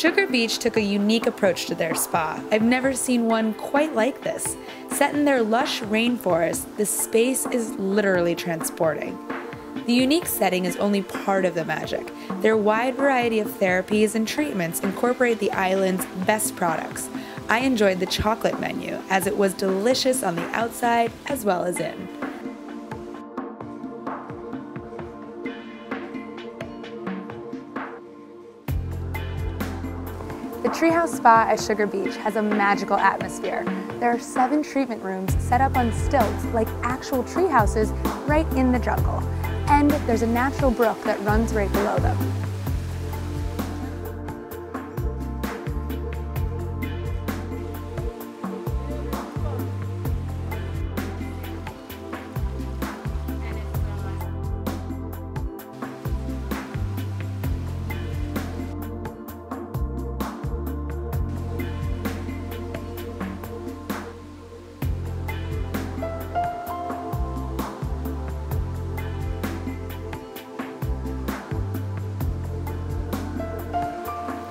Sugar Beach took a unique approach to their spa. I've never seen one quite like this. Set in their lush rainforest, this space is literally transporting. The unique setting is only part of the magic. Their wide variety of therapies and treatments incorporate the island's best products. I enjoyed the chocolate menu, as it was delicious on the outside as well as in. The Treehouse Spa at Sugar Beach has a magical atmosphere. There are 7 treatment rooms set up on stilts like actual tree houses right in the jungle. And there's a natural brook that runs right below them.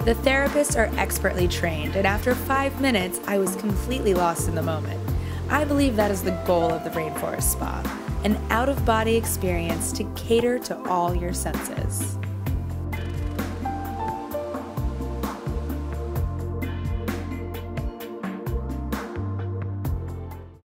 The therapists are expertly trained, and after 5 minutes, I was completely lost in the moment. I believe that is the goal of the Rainforest Spa, an out-of-body experience to cater to all your senses.